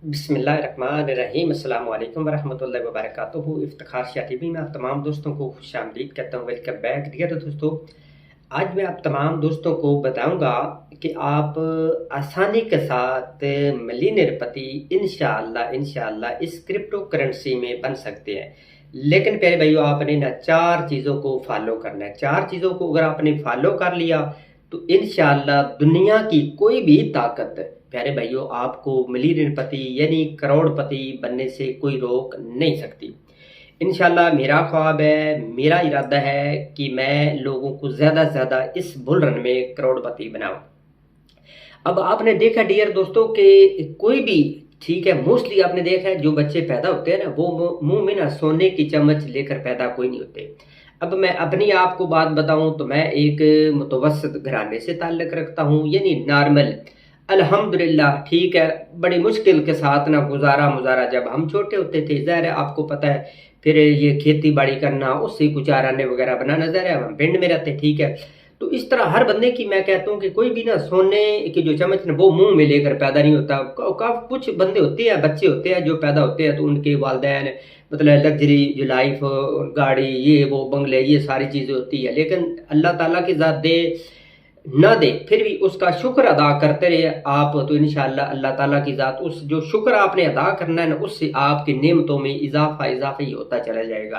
बिस्मिल्लाहिर्रहमानिर्रहीम अस्सलाम वालेकुम वरहमतुल्लाहि वबरकातुहू। इफ्तिखार शाह टीवी में आप तमाम दोस्तों को खुश आमदीद कहता हूँ। Welcome back. डियर दोस्तों, आज मैं आप तमाम दोस्तों को बताऊंगा कि आप आसानी के साथ मिलियनेयर पति इंशाअल्लाह इस क्रिप्टो करेंसी में बन सकते हैं। लेकिन प्यारे भाइयों, आपने ना चार चीज़ों को फॉलो करना है। चार चीज़ों को अगर आपने फॉलो कर लिया तो इंशाअल्लाह दुनिया की कोई भी ताकत प्यारे भाइयों आपको मिलियनेयर पति यानी करोड़पति बनने से कोई रोक नहीं सकती। इंशाल्लाह मेरा ख्वाब है, मेरा इरादा है कि मैं लोगों को ज़्यादा से ज़्यादा इस बुल रन में करोड़पति बनाऊं। अब आपने देखा डियर दोस्तों कि कोई भी, ठीक है, मोस्टली आपने देखा है जो बच्चे पैदा होते हैं ना, वो मुंह में ना सोने की चम्मच लेकर पैदा कोई नहीं होते। अब मैं अपनी आपको बात बताऊं तो मैं एक मुतवस्सित घराने से ताल्लुक़ रखता हूं, यानी नॉर्मल, अल्हम्दुलिल्लाह, ठीक है। बड़ी मुश्किल के साथ ना गुजारा मुजारा जब हम छोटे होते थे, ज़ाहिर है आपको पता है, फिर ये खेती बाड़ी करना, उससे कुछ आराने वगैरह बनाना, ज़ाहिर है हम पिंड में रहते, ठीक है। तो इस तरह हर बंदे की मैं कहता हूँ कि कोई भी ना सोने की जो चम्मच ना वो मुंह में लेकर पैदा नहीं होता। कुछ बंदे होते हैं, बच्चे होते हैं जो पैदा होते हैं तो उनके वालिदैन मतलब लग्जरी जो लाइफ, गाड़ी, ये वो बंगले, ये सारी चीज़ें होती है। लेकिन अल्लाह ताला की ज़ात दे ना दे फिर भी उसका शुक्र अदा करते रहे आप, तो इंशाअल्लाह अल्लाह ताला की ज़ात उस जो शुक्र आपने अदा करना है ना, उससे आपकी नेमतों में इजाफा ही होता चला जाएगा।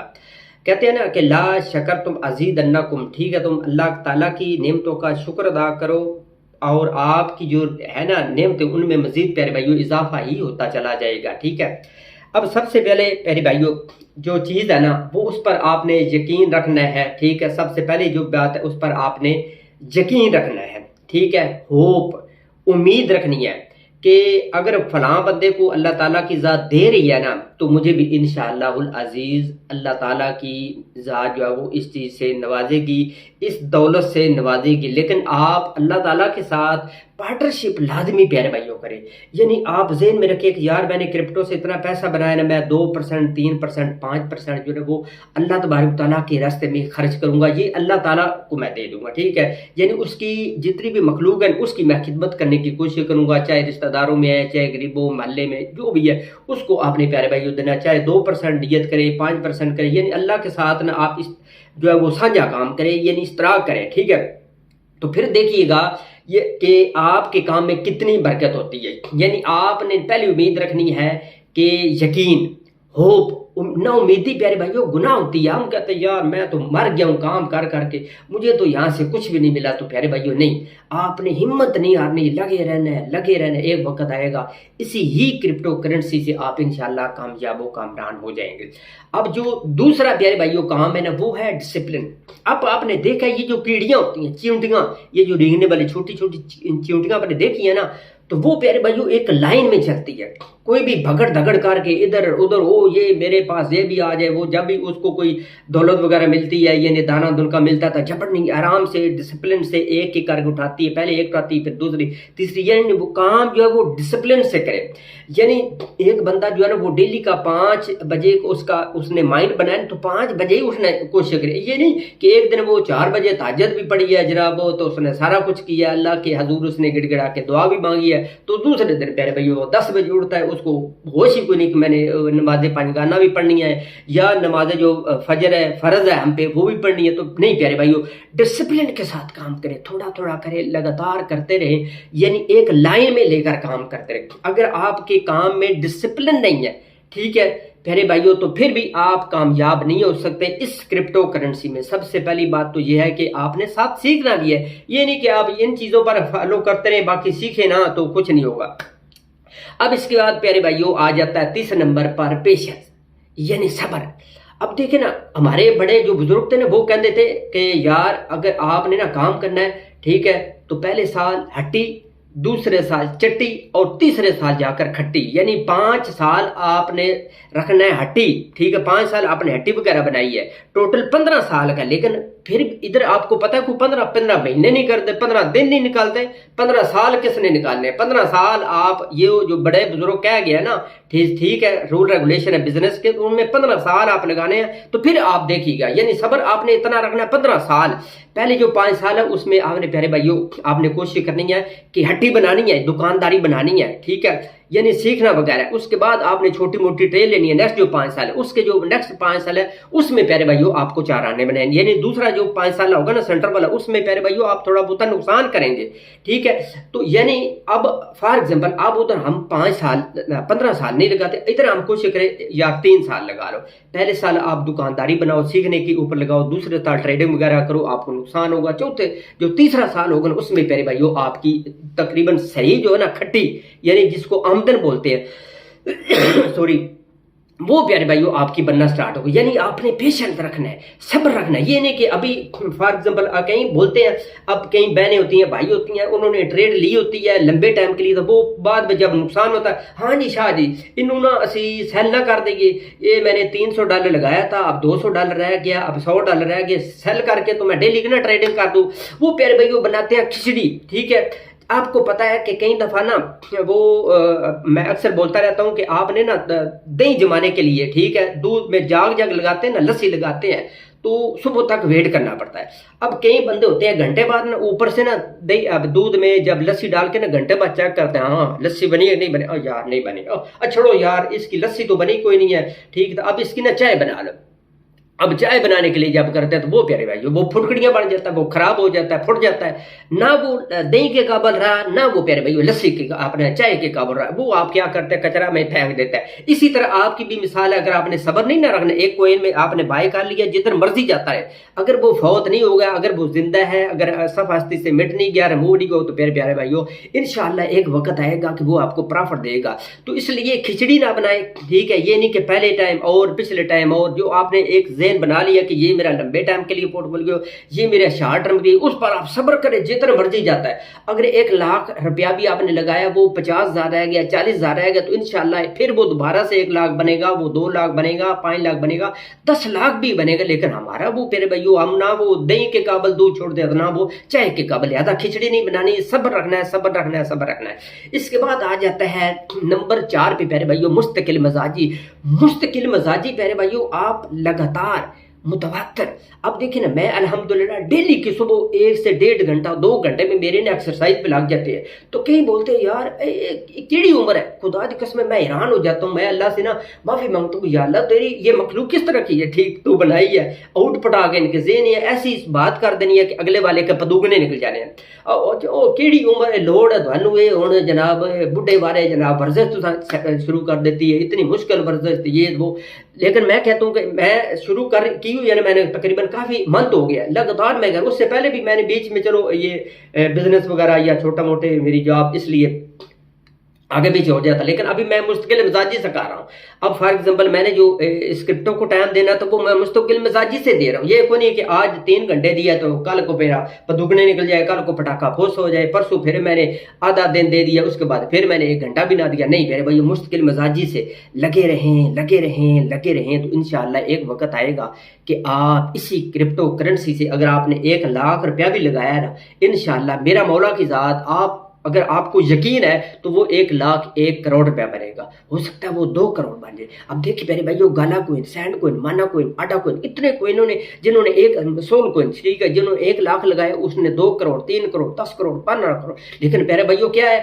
कहते हैं ना कि ला शकर तुम अजीदन्नकुम, ठीक है, तुम अल्लाह ताला की नेमतों का शुक्र अदा करो और आपकी जो है ना नेमतें, उनमें मजीद प्यारे भाइयों इजाफा ही होता चला जाएगा, ठीक है। अब सबसे पहले प्यारे भाइयों जो चीज़ है ना वो उस पर आपने यकीन रखना है, ठीक है। सबसे पहले जो बात है उस पर आपने यकीन रखना है, ठीक है। होप, उम्मीद रखनी है कि अगर फलां बंदे को अल्लाह ताला की ज़ात दे रही है ना तो मुझे भी इंशाअल्लाहुल अज़ीज़ अल्लाह ताला की ज़ात जो है वो इस चीज़ से नवाजेगी, इस दौलत से नवाजेगी। लेकिन आप अल्लाह ताला के साथ पार्टनरशिप लाजमी प्यारे भाइयों करें। यानी आप ज़हन में रखिए कि यार मैंने क्रिप्टो से इतना पैसा बनाया ना, मैं 2%, 3%, 5% जो है वो अल्लाह तबारक ताला के रास्ते में खर्च करूंगा, ये अल्लाह ताला को मैं दे दूंगा, ठीक है। यानी उसकी जितनी भी मखलूक है उसकी मैं खिदमत करने की कोशिश करूंगा, चाहे रिश्तेदारों में है, चाहे गरीबों महल्ले में, जो भी है उसको आपने प्यारे भाइयों देना। चाहे 2% नियत करे, 5% करे, यानी अल्लाह के साथ ना आप इस जो है वो साझा काम करें, यानी इस्तराक करें, ठीक है। तो फिर देखिएगा ये कि आपके काम में कितनी बरकत होती है। यानी आपने पहली उम्मीद रखनी है कि यकीन, होप, ना उम्मीदी प्यारे भाइयों गुनाह होती है। हम कहते हैं यार मैं तो मर गया हूँ काम कर करके, मुझे तो यहाँ से कुछ भी नहीं मिला। तो प्यारे भाइयों नहीं, आपने हिम्मत नहीं हारनी, लगे रहना है, लगे रहना है। एक वक्त आएगा इसी ही क्रिप्टो करेंसी से आप इंशाल्लाह कामयाब कामरान हो जाएंगे। अब जो दूसरा प्यारे भाइयों काम है ना वो है डिसिप्लिन। अब आपने देखा ये जो कीड़ियां होती हैं, चिंटियां, ये जो रेंगने वाली छोटी छोटी चिंटियां आपने देखी है ना, तो वो प्यारे भाइयों एक लाइन में चलती है। कोई भी भगड़ धगड़ करके इधर उधर, ओ ये मेरे पास ये भी आ जाए, वो जब भी उसको कोई दौलत वगैरह मिलती है, ये दाना दुनका मिलता था, झपट नहीं, आराम से डिसिप्लिन से एक एक करके उठाती है। पहले एक उठाती है, फिर दूसरी, तीसरी, यानी वो काम जो है वो डिसिप्लिन से करे। यानी एक बंदा जो है ना वो डेली का 5 बजे को उसने माइंड बनाया तो 5 बजे ही उठने कोशिश करे। ये नहीं कि एक दिन वो 4 बजे तहज्जुद भी पढ़ी है जनाब, तो उसने सारा कुछ किया, अल्लाह के हजूर उसने गिड़गिड़ा के दुआ भी मांगी है, तो दूसरे दिन प्यारे भाइयों वो 10 बजे उठता है, उसको होश ही कोई नहीं कि मैंने नमाज पंजगाना भी पढ़नी है या नमाज जो फजर है फर्ज है हम पे वो भी पढ़नी है। तो नहीं प्यारे भाइयों, डिसिप्लिन के साथ काम करें, थोड़ा थोड़ा करें, लगातार करते रहे, यानी एक लाइन में लेकर काम करते रहे। अगर आपके काम में डिसिप्लिन नहीं है, ठीक है प्यारे भाइयों, तो फिर भी आप कामयाब नहीं हो सकते इस क्रिप्टो करेंसी में। सबसे पहली बात तो यह है कि आपने साथ सीखना भी है। ये नहीं कि आप इन चीज़ों पर फॉलो करते रहे बाकी सीखे ना तो कुछ नहीं होगा। अब इसके बाद प्यारे भाइयों आ जाता है तीसरे नंबर पर पेशेंस, यानी सब्र। अब देखे ना हमारे बड़े जो बुजुर्ग थे ना वो कहते थे कि यार अगर आपने ना काम करना है, ठीक है, तो पहले साल हट्टी, दूसरे साल चट्टी और तीसरे साल जाकर खट्टी। यानी 5 साल आपने रखना है हट्टी, ठीक है, 5 साल आपने हट्टी वगैरह बनाई है, टोटल 15 साल का। लेकिन फिर इधर आपको पता है को 15 महीने नहीं करते, 15 दिन नहीं निकालते, 15 साल किसने निकालने? 15 साल आप ये जो बड़े बुजुर्ग कह गया ना, ठीक है, रूल रेगुलेशन है बिजनेस के, तो उनमें 15 साल आप लगाने हैं। तो फिर आप देखिएगा, यानी सब्र आपने इतना रखना है 15 साल। पहले जो 5 साल है उसमें आपने प्यारे भाइयों आपने कोशिश करनी है कि हट्टी बनानी है, दुकानदारी बनानी है, ठीक है। یعنی سیکھنا وغیرہ. اس کے بعد آپ نے چھوٹی موٹی ٹرین لینی ہے. نیکسٹ جو 5 سال ہے اس کے جو نیکسٹ 5 سال ہے اس میں پیارے بھائیو آپ کو 4 آنے بنائیں. یعنی دوسرا جو 5 سال ہوگا نا سینٹر والا, اس میں پیارے بھائیو آپ تھوڑا بہت نقصان کریں گے. ٹھیک ہے, تو یعنی اب فار ایگزامپل اب ادھر ہم 5 سال 15 سال نہیں لگاتے, ادھر ہم کوشش کریں یا 3 سال لگا لو. پہلے سال آپ دکانداری بناؤ, سیکھنے کے اوپر لگاؤ, دوسرے سال ٹریڈنگ وغیرہ کرو, آپ کو نقصان ہوگا. چوتھے جو تیسرا سال ہوگا اس میں پیارے بھائیو آپ کی تقریباً صحیح جو ہے نا کھٹی, یعنی جس کو آمدن بولتے ہیں سوری, وہ پیارے بھائیو آپ کی بننا سٹارٹ ہوگی. یعنی آپ نے پیشنس رکھنا ہے, صبر رکھنا ہے. یہ نہیں کہ ابھی فار ایگزامپل کہیں بولتے ہیں, اب کئی بہنیں ہوتی ہیں, بھائی ہوتی ہیں, انہوں نے ٹریڈ لی ہوتی ہے لمبے ٹائم کے لیے, تو وہ بعد میں جب نقصان ہوتا ہے, ہاں جی شاہ جی انہوں نا اسی سیل نہ کر دیں گے, یہ میں نے $300 لگایا تھا, اب $200 رہ گیا, اب $100 رہ گیا, سیل کر کے تو میں ڈیلی کی نا ٹریڈنگ کر دوں. وہ پیارے بھائیو بناتے ہیں کھچڑی. ٹھیک ہے, آپ کو پتا ہے کہ کئی دفعہ نا وہ میں اکثر بولتا رہتا ہوں کہ آپ نے نا دہی جمانے کے لیے, ٹھیک ہے, دودھ میں جاگ لگاتے ہیں نا, لسی لگاتے ہیں, تو صبح تک ویٹ کرنا پڑتا ہے. اب کئی بندے ہوتے ہیں گھنٹے بعد نا اوپر سے نا دہی اب دودھ میں جب لسی ڈال کے نا گھنٹے بعد چیک کرتے ہیں, ہاں لسی بنی ہے نہیں بنی, یار نہیں بنی, چھوڑو یار اس کی لسی تو بنی کوئی نہیں ہے. ٹھیک ہے, اب اس کی نا چائے بنا لو. اب چائے بنانے کے لیے جب کرتے ہیں تو وہ پیارے بھائی وہ پھٹکڑیاں بن جاتا ہے, وہ خراب ہو جاتا ہے, پھٹ جاتا ہے, نہ وہ دہی کے قابل رہا, نہ وہ پیارے بھائی لسی کے اپنے چائے کے قابل رہا. وہ آپ کیا کرتے ہیں, کچرا میں پھینک دیتا ہے. اسی طرح آپ کی بھی مثال ہے, اگر آپ نے صبر نہیں نہ رکھنا, ایک کوئن میں آپ نے بائی کر لیا, جدھر مرضی جاتا ہے, اگر وہ فوت نہیں ہوگا, اگر وہ زندہ ہے, اگر صف ہستی سے مٹ نہیں گیا, رمو نہیں گیا, تو پیارے بھائیو انشاءاللہ ایک وقت آئے گا کہ وہ آپ کو پرافٹ دے گا. تو اس لیے کھچڑی نہ بنائے. ٹھیک ہے, یہ نہیں کہ پہلے ٹائم اور پچھلے ٹائم اور, جو آپ نے ایک ذہن بنا لیا کہ یہ میرا لمبے ٹائم کے لیے پورٹ فولیو, یہ میرا شارٹ ٹرم کے لیے, اس پر آپ صبر کریں جتنا مرضی جاتا ہے. اگر 1 لاکھ روپیہ بھی آپ نے لگایا, وہ 50,000 رہ گیا, 40,000 رہ گیا, تو انشاءاللہ پھر وہ دوبارہ سے 1 لاکھ بنے گا, وہ 2 لاکھ بنے گا, 5 لاکھ بنے گا, 10 لاکھ بھی بنے گا. لیکن ہمارا وہ پیارے بھائیو, ہم نہ وہ دہی کے قابل دودھ چھوڑ دے, نہ وہ چائے کے قابل. لہذا کھچڑی نہیں بنانی, صبر رکھنا ہے, صبر رکھنا ہے, صبر رکھنا ہے. اس کے بعد آ جاتا ہے نمبر 4 پہ پیارے بھائیو, مستقل مزاجی. مستقل مزاجی پیارے بھائیو, آپ لگاتار متواتر. اب دیکھیں نا, میں الحمدللہ ڈیلی کی صبح 1 سے 1.5 گھنٹہ 2 گھنٹے میں میرے نا ایکسرسائز پہ لگ جاتے ہیں. تو کہیں بولتے ہیں یار کیڑی عمر ہے, خدا کی قسم میں حیران ہو جاتا ہوں. میں اللہ سے نا معافی مانگتا ہوں, یا اللہ تیری یہ مخلوق کس طرح کی ہے, ٹھیک تو بنائی ہے, آؤٹ پٹا کے ان کے ذہن ہے ایسی بات کر دینی ہے کہ اگلے والے کے پدوگنے نکل جانے ہیں. کیڑی عمر ہے, لوڑ ہے تھانوں یہ ہوں جناب بڈھے بارے جناب ورزش تو شروع کر دیتی ہے, اتنی مشکل ورزش یہ وہ. لیکن میں کہتا ہوں کہ میں شروع کی ہوئی, یعنی میں نے تقریباً کافی منتھ ہو گیا لگاتار میں کر. اس سے پہلے بھی میں نے بیچ میں چلو یہ بزنس وغیرہ یا چھوٹا موٹے میری جاب, اس لیے آگے پیچھے ہو جاتا, لیکن ابھی میں مستقل مزاجی سے کر رہا ہوں. اب فار ایگزامپل میں نے جو اسکرپٹوں کو ٹائم دینا تو وہ میں مستقل مزاجی سے دے رہا ہوں. یہ کوئی نہیں کہ آج 3 گھنٹے دیا تو کل کو میرا پدوگنے نکل جائے, کل کو پٹاخہ پھوس ہو جائے, پرسوں پھر میں نے آدھا دن دے دیا, اس کے بعد پھر میں نے 1 گھنٹہ بھی نہ دیا. نہیں میرے بھائی, مستقل مزاجی سے لگے رہیں لگے رہیں لگے رہیں, تو انشاءاللہ ایک وقت آئے گا کہ آپ اسی کرپٹو کرنسی سے, اگر آپ نے 1 لاکھ روپیہ بھی لگایا نا, انشاءاللہ میرا مولا کی ذات, آپ اگر آپ کو یقین ہے تو وہ 1 لاکھ 1 کروڑ روپیہ بنے گا. ہو سکتا ہے وہ 2 کروڑ بن جائے. اب دیکھیے میرے بھائیو, گالا کوئن, سینڈ کوئن, مانا کوئن, آٹا کوئن, اتنے کوئنوں نے, جنہوں نے 1 سول کوئن, ٹھیک ہے, جنہوں نے 1 لاکھ لگائے اس نے 2 کروڑ 3 کروڑ 10 کروڑ 15 کروڑ. لیکن میرے بھائیو کیا ہے,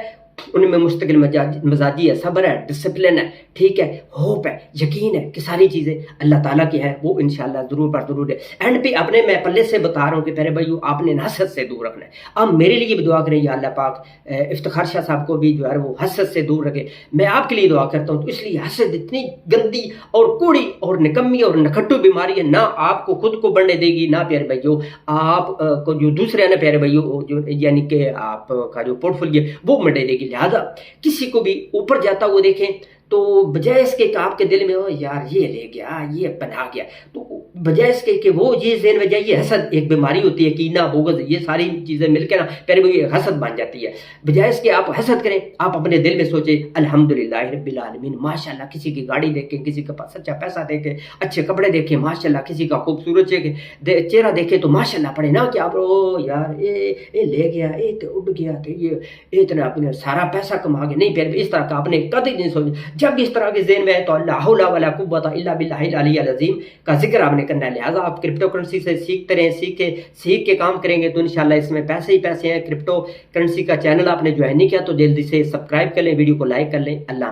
ان میں مستقل مزاجی ہے, صبر ہے, ڈسپلن ہے, ٹھیک ہے, ہوپ ہے, یقین ہے کہ ساری چیزیں اللہ تعالیٰ کی ہے, وہ انشاءاللہ ضرور پر ضرور ہے. اینڈ پہ اپنے میں پلے سے بتا رہا ہوں کہ میرے بھائیو آپ نے حسد سے دور رکھنا ہے. آپ میرے لیے بھی دعا کریں, یا اللہ پاک افتخار شاہ صاحب کو بھی جو ہے وہ حسد سے دور رکھے. میں آپ کے لیے دعا کرتا ہوں. تو اس لیے حسد اتنی گندی اور کوڑی اور نکمی اور نکھٹو بیماری ہے, نہ آپ کو خود کو بڑھنے دے گی, نہ پیارے بھائیو آپ کو جو دوسرے ہیں نا پیارے بھائیو, جو یعنی کہ آپ کا جو پورٹ فولیو وہ مٹے دے گی. لہذا کسی کو بھی اوپر جاتا ہوا دیکھیں تو بجائے اس کے کہ آپ کے دل میں ہو یار یہ لے گیا, یہ بنا گیا, تو بجائے اس کے کہ وہ یہ ذہن میں جائے, یہ حسد ایک بیماری ہوتی ہے, کینہ بغض, یہ ساری چیزیں مل کے نا پہلے وہ یہ حسد بن جاتی ہے. بجائے اس کے آپ حسد کریں, آپ اپنے دل میں سوچیں الحمدللہ رب العالمین, ماشاءاللہ کسی کی گاڑی دیکھیں, کسی کے پاس سچا پیسہ دیکھیں, اچھے کپڑے دیکھیں, ماشاءاللہ کسی کا خوبصورت چہرہ دیکھیں تو ماشاءاللہ پڑھیں, نہ کہ آپ یار یہ لے گیا, یہ تو اڑ گیا, تو یہ اتنا اپنے سارا پیسہ کما گیا. نہیں پھر اس طرح کا آپ نے کبھی نہیں سوچا. जब इस तरह के ज़हन में है तो ला हौला वला कुव्वता इल्ला बिल्लाहिल अलिय्यिल अज़ीम का जिक्र आपने करना है। लिहाजा आप क्रिप्टो करेंसी से सीखते रहें, सीख के काम करेंगे तो इंशाल्लाह इसमें पैसे ही पैसे हैं। क्रिप्टो करेंसी का चैनल आपने ज्वाइन नहीं किया तो जल्दी से सब्सक्राइब कर लें, वीडियो को लाइक कर लें। अल्लाह